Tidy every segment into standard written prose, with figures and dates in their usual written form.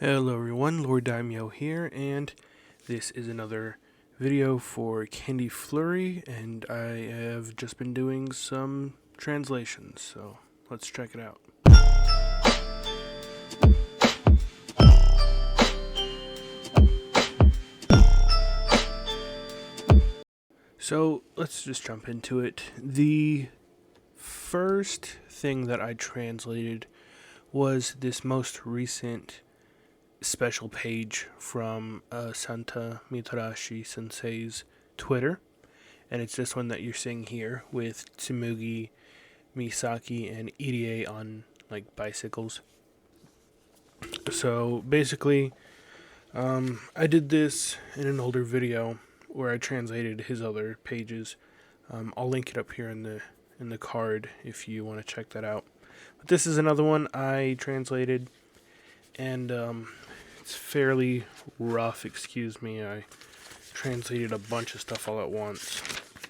Hello everyone, Lord Daimyo here, and this is another video for Candy Flurry, and I have just been doing some translations, so let's check it out. So let's just jump into it. The first thing that I translated was this most recent special page from Santa Mitarashi Sensei's Twitter, and it's this one that you're seeing here with Tsurugi, Misaki, and Irie on like bicycles. So basically, I did this in an older video where I translated his other pages. I'll link it up here in the card if you want to check that out. But this is another one I translated, and it's fairly rough, excuse me. I translated a bunch of stuff all at once.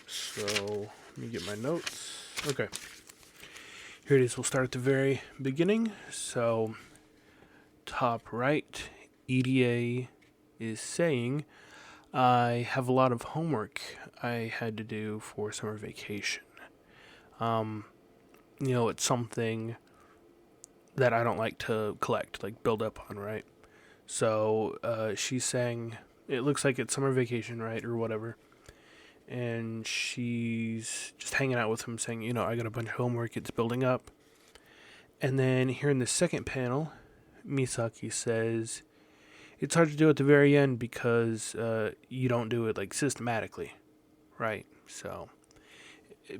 So, let me get my notes. Okay. Here it is. We'll start at the very beginning. So, top right, EDA is saying, I have a lot of homework I had to do for summer vacation. It's something that I don't like to collect, like build up on, right? So she's saying it looks like it's summer vacation, right, or whatever. And she's just hanging out with him saying, I got a bunch of homework, it's building up. And then here in the second panel, Misaki says, it's hard to do at the very end because you don't do it like systematically, right? So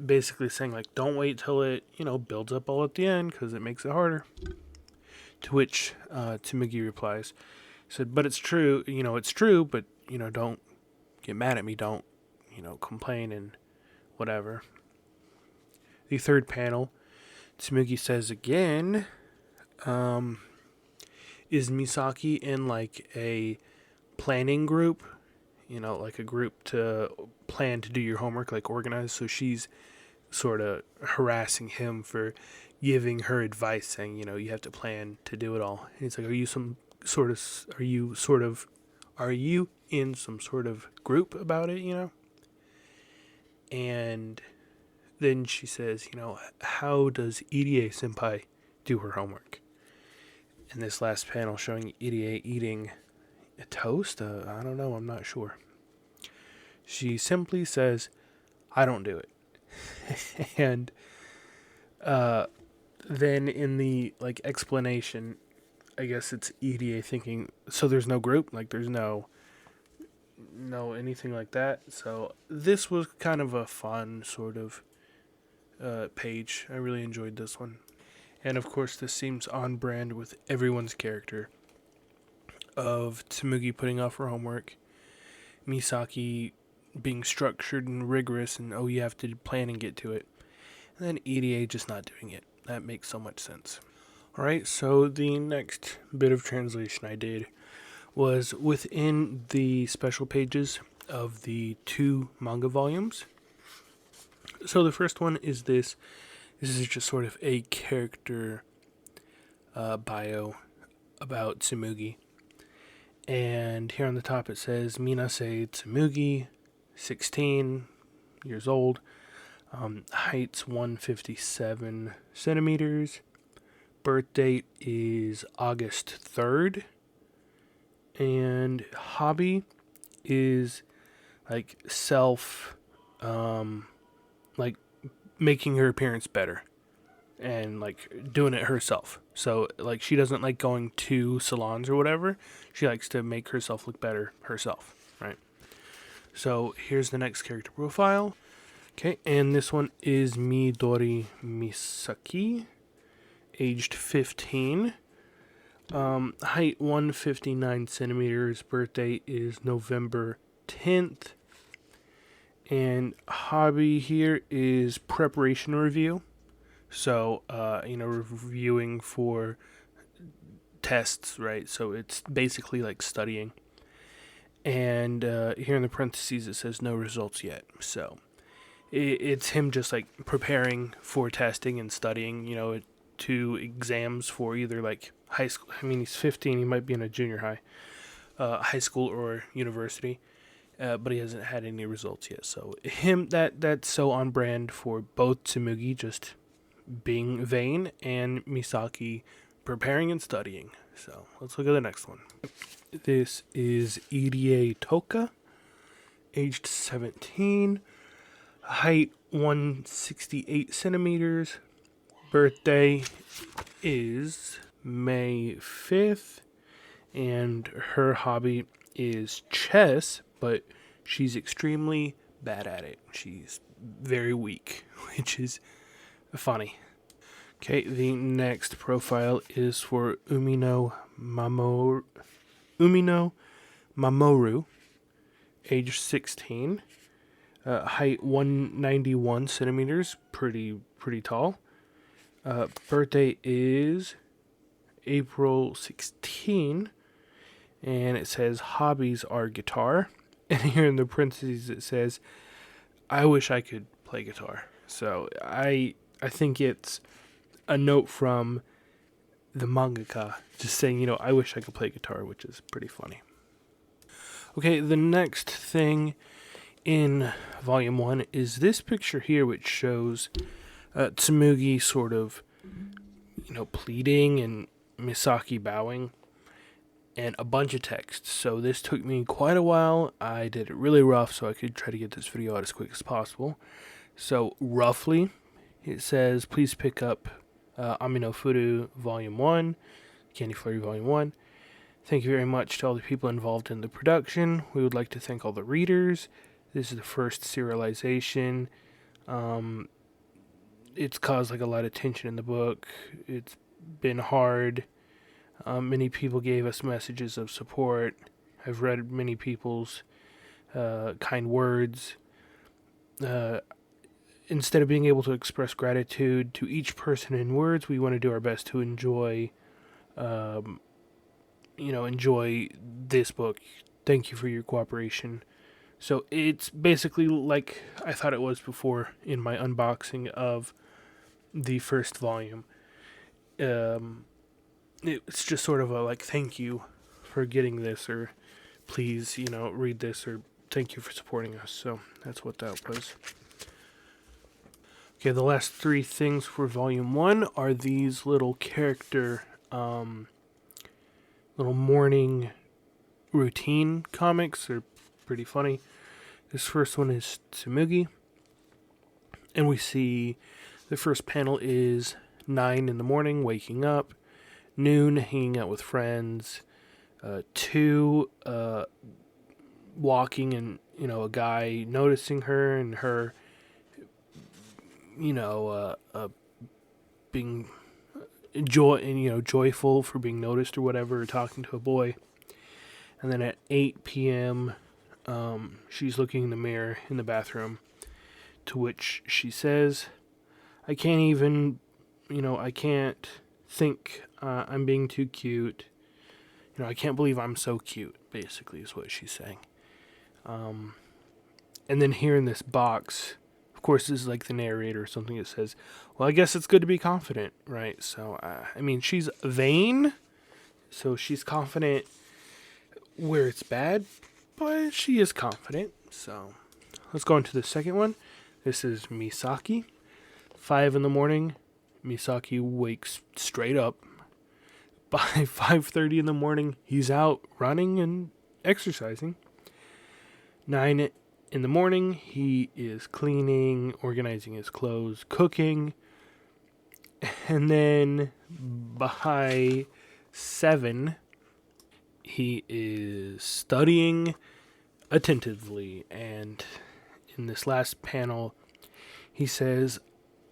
basically saying like, don't wait till it, builds up all at the end because it makes it harder. To which Tsurugi replies, said, but it's true, it's true, but, don't get mad at me, don't, complain and whatever. The third panel, Tsurugi says again, is Misaki in like a planning group, like a group to plan to do your homework, like organize, so she's sort of harassing him for giving her advice, saying, you have to plan to do it all. And it's like, are you in some sort of group about it, And then she says, how does Irie senpai do her homework? In this last panel showing Irie eating a toast, I don't know, I'm not sure. She simply says, I don't do it. And then in the explanation, I guess it's Irie thinking, so there's no group, like there's no anything like that. So this was kind of a fun sort of page. I really enjoyed this one. And of course this seems on brand with everyone's character of Tsurugi putting off her homework, Misaki being structured and rigorous and you have to plan and get to it, and then Irie just not doing it. That makes so much sense. Alright, so the next bit of translation I did was within the special pages of the 2 manga volumes. So the first one is this. This is just sort of a character bio about Tsurugi. And here on the top it says, Minase Tsurugi, 16 years old, height's 157 centimeters, birth date is August 3rd, and hobby is like making her appearance better and like doing it herself. So like she doesn't like going to salons or whatever. She likes to make herself look better herself, right? So here's the next character profile. Okay, and this one is Midori Misaki, aged 15. Height 159 centimeters. Birthday is November 10th. And hobby here is preparation review. So, reviewing for tests, right? So it's basically like studying. And here in the parentheses it says no results yet. So it's him just like preparing for testing and studying, to exams for either like high school. I mean, he's 15. He might be in a junior high school or university, but he hasn't had any results yet. So that's so on brand for both Tsumugi just being vain and Misaki preparing and studying. So let's look at the next one. This is Irie Toka, aged 17, height 168 centimeters. Birthday is May 5th, and her hobby is chess, but she's extremely bad at it. She's very weak, which is funny. Okay, the next profile is for Umino Mamoru, age 16, height 191 centimeters, pretty tall. Birthday is April 16, and it says hobbies are guitar. And here in the parentheses it says, I wish I could play guitar. So I think it's a note from the mangaka just saying, I wish I could play guitar, which is pretty funny. Okay, the next thing in volume 1 is this picture here, which shows Tsumugi sort of, pleading and Misaki bowing, and a bunch of text. So this took me quite a while. I did it really rough so I could try to get this video out as quick as possible. So roughly, it says, please pick up Amino Furu Volume 1, Candy Flurry Volume 1. Thank you very much to all the people involved in the production. We would like to thank all the readers. This is the first serialization. It's caused a lot of tension in the book. It's been hard. Many people gave us messages of support. I've read many people's kind words. Instead of being able to express gratitude to each person in words, we want to do our best to enjoy this book. Thank you for your cooperation. So it's basically like I thought it was before in my unboxing of the first volume. It's just sort of a thank you for getting this, or please, read this, or thank you for supporting us. So that's what that was. Okay, the last 3 things for volume 1 are these little character, little morning routine comics. They're pretty funny. This first one is Tsumugi, and we see the first panel is 9 in the morning, waking up, noon, hanging out with friends, 2, walking, and, a guy noticing her, and her, being joyful for being noticed or whatever, or talking to a boy. And then at 8 p.m., she's looking in the mirror in the bathroom, to which she says, I can't even, I can't think I'm being too cute. I can't believe I'm so cute, basically, is what she's saying. And then here in this box, of course, this is like the narrator or something that says, well, I guess it's good to be confident, right? So, she's vain, so she's confident where it's bad, but she is confident. So let's go into the second one. This is Misaki. 5 in the morning, Misaki wakes straight up. By 5:30 in the morning, he's out running and exercising. 9 in the morning, he is cleaning, organizing his clothes, cooking. And then by 7, he is studying attentively. And in this last panel, he says,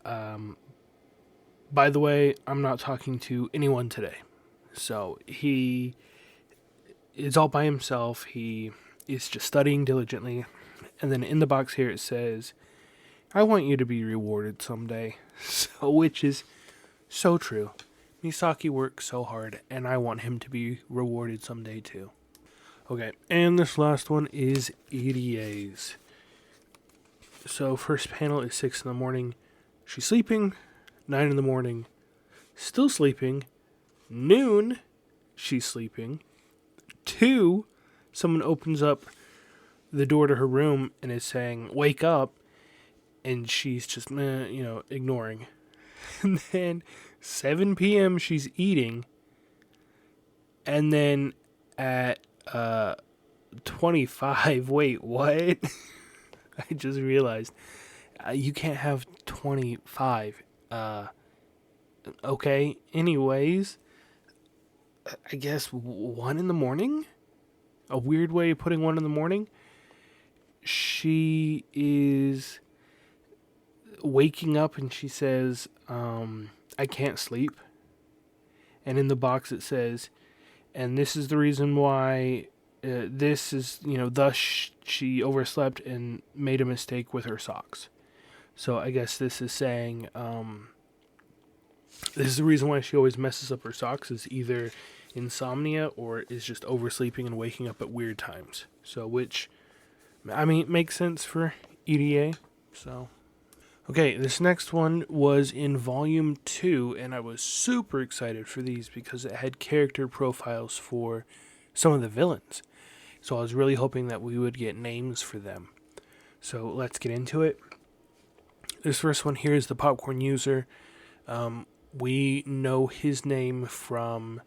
by the way, I'm not talking to anyone today. So he is all by himself. He is just studying diligently. And then in the box here it says, I want you to be rewarded someday. So, which is so true. Misaki works so hard, and I want him to be rewarded someday too. Okay, and this last one is Irie's. So first panel is 6 in the morning. She's sleeping. 9 in the morning. still sleeping. Noon, she's sleeping. 2, someone opens up the door to her room and is saying, "Wake up," and she's just, ignoring. And then 7 p.m. she's eating, and then at 25, wait, what? I just realized you can't have 25. Okay, anyways, I guess 1 in the morning? A weird way of putting 1 in the morning? She is waking up and she says, I can't sleep. And in the box it says, and this is the reason why this is, thus she overslept and made a mistake with her socks. So I guess this is saying, this is the reason why she always messes up her socks, is either insomnia or is just oversleeping and waking up at weird times. So, which, makes sense for EDA. So, okay, this next one was in volume 2, and I was super excited for these because it had character profiles for some of the villains. So I was really hoping that we would get names for them. So let's get into it. This first one here is the Popcorn User. We know his name from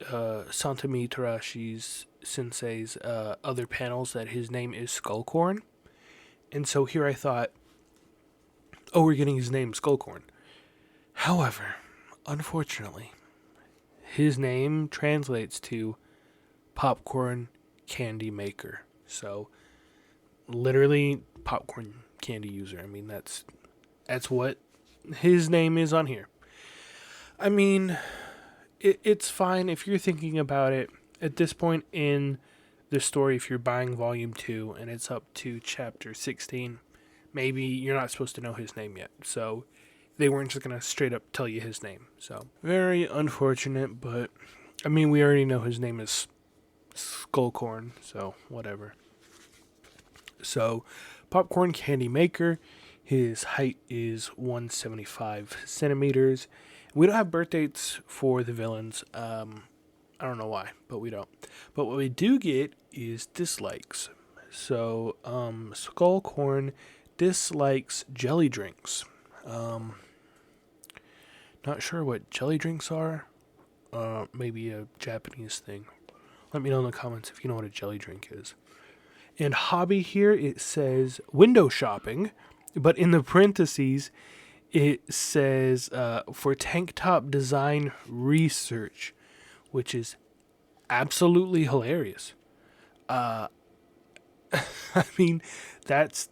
Santa Mitarashi's sensei's other panels, that his name is Skullcorn. And so here I thought, oh, we're getting his name, Skullcorn. However, unfortunately, his name translates to Popcorn Candy Maker. So, literally, Popcorn Candy User. That's what his name is on here. It's fine if you're thinking about it. At this point in the story, if you're buying volume 2 and it's up to chapter 16, maybe you're not supposed to know his name yet. So they weren't just going to straight up tell you his name. So very unfortunate, but we already know his name is Skullcorn, so whatever. So Popcorn Candy Maker, his height is 175 centimeters. We don't have birth dates for the villains. I don't know why, but we don't. But what we do get is dislikes. So, Skullcorn dislikes jelly drinks. Not sure what jelly drinks are. Maybe a Japanese thing. Let me know in the comments if you know what a jelly drink is. And hobby here, it says window shopping, but in the parentheses, it says for tank top design research, which is absolutely hilarious. That's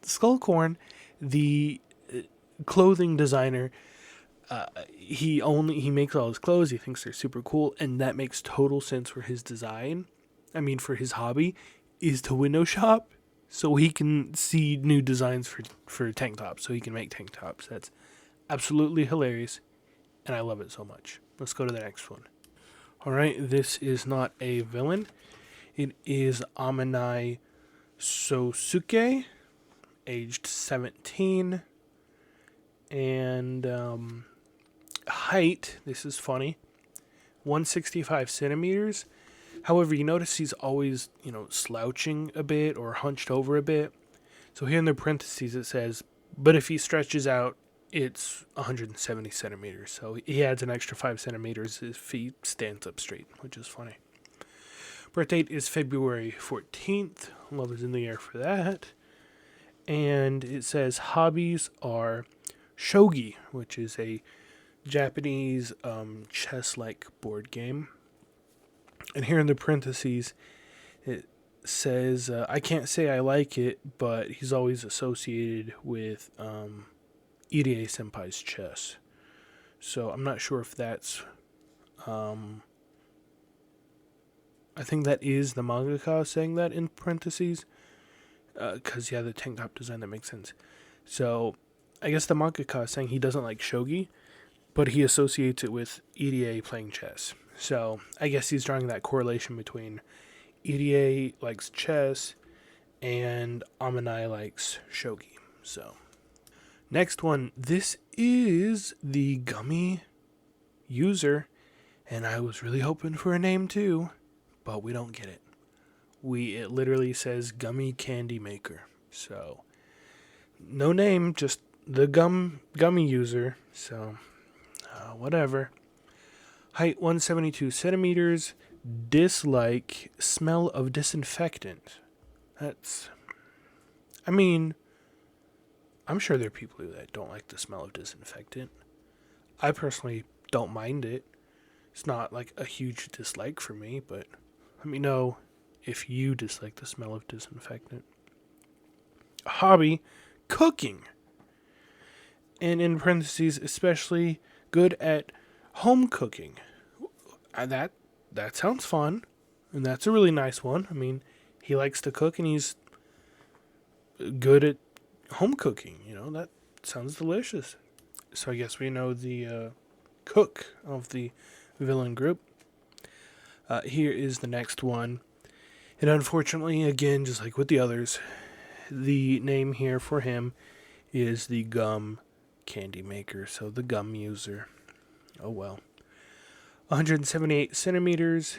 Skullcorn, the clothing designer. He makes all his clothes. He thinks they're super cool, and that makes total sense for his design. For his hobby is to window shop, so he can see new designs for tank tops, so he can make tank tops. That's absolutely hilarious, and I love it so much. Let's go to the next one. Alright, this is not a villain. It is Amanai Sosuke, aged 17, and height, this is funny, 165 centimeters. However, you notice he's always, slouching a bit or hunched over a bit. So here in the parentheses it says, but if he stretches out, it's 170 centimeters. So he adds an extra 5 centimeters if he stands up straight, which is funny. Birth date is February 14th. Love is in the air for that. And it says hobbies are shogi, which is a Japanese chess-like board game. And here in the parentheses, it says, I can't say I like it, but he's always associated with Irie Senpai's chess. So I'm not sure if that's... I think that is the mangaka saying that in parentheses. Because, the tank top design, that makes sense. So I guess the mangaka is saying he doesn't like shogi, but he associates it with Irie playing chess. So I guess he's drawing that correlation between Irie likes chess and Amanai likes shogi. So next one, this is the gummy user, and I was really hoping for a name too, but we don't get it. It literally says Gummy Candy Maker. So, no name, just the gummy user. So, whatever. Height 172 centimeters. Dislike smell of disinfectant. I'm sure there are people that don't like the smell of disinfectant. I personally don't mind it. It's not like a huge dislike for me, but let me know if you dislike the smell of disinfectant. Hobby, cooking. And in parentheses, especially good at home cooking. That sounds fun. And that's a really nice one. I mean, he likes to cook and he's good at home cooking. That sounds delicious. So I guess we know the cook of the villain group. Here is the next one. And unfortunately, again, just like with the others, the name here for him is the Gum Candy Maker. So the gum user. Oh well. 178 centimeters.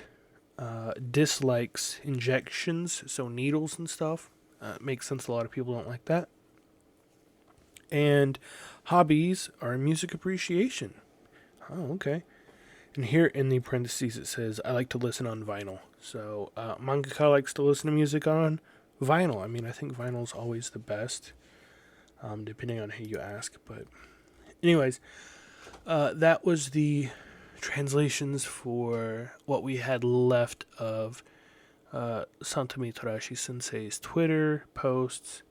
Dislikes injections, so needles and stuff. Makes sense. A lot of people don't like that. And hobbies are music appreciation. Oh, okay. And here in the parentheses it says, I like to listen on vinyl. So, mangaka likes to listen to music on vinyl. I mean, I think vinyl is always the best, depending on who you ask. But anyways, that was the translations for what we had left of Santami Tarashi Sensei's Twitter posts.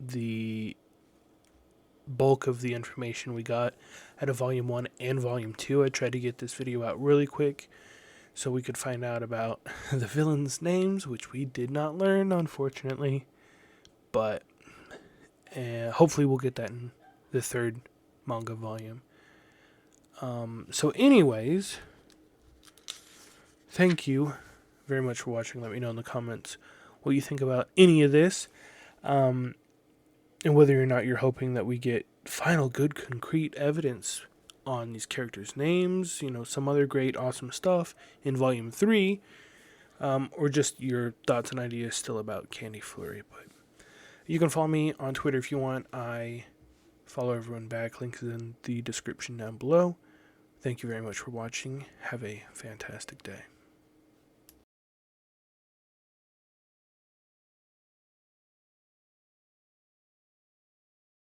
The bulk of the information we got out of Volume 1 and Volume 2. I tried to get this video out really quick so we could find out about the villains' names, which we did not learn, unfortunately. But hopefully we'll get that in the third manga volume. So anyways, thank you very much for watching. Let me know in the comments what you think about any of this. And whether or not you're hoping that we get final good concrete evidence on these characters' names, some other great awesome stuff in Volume 3, or just your thoughts and ideas still about Candy Flurry. But you can follow me on Twitter if you want. I follow everyone back. Link is in the description down below. Thank you very much for watching. Have a fantastic day.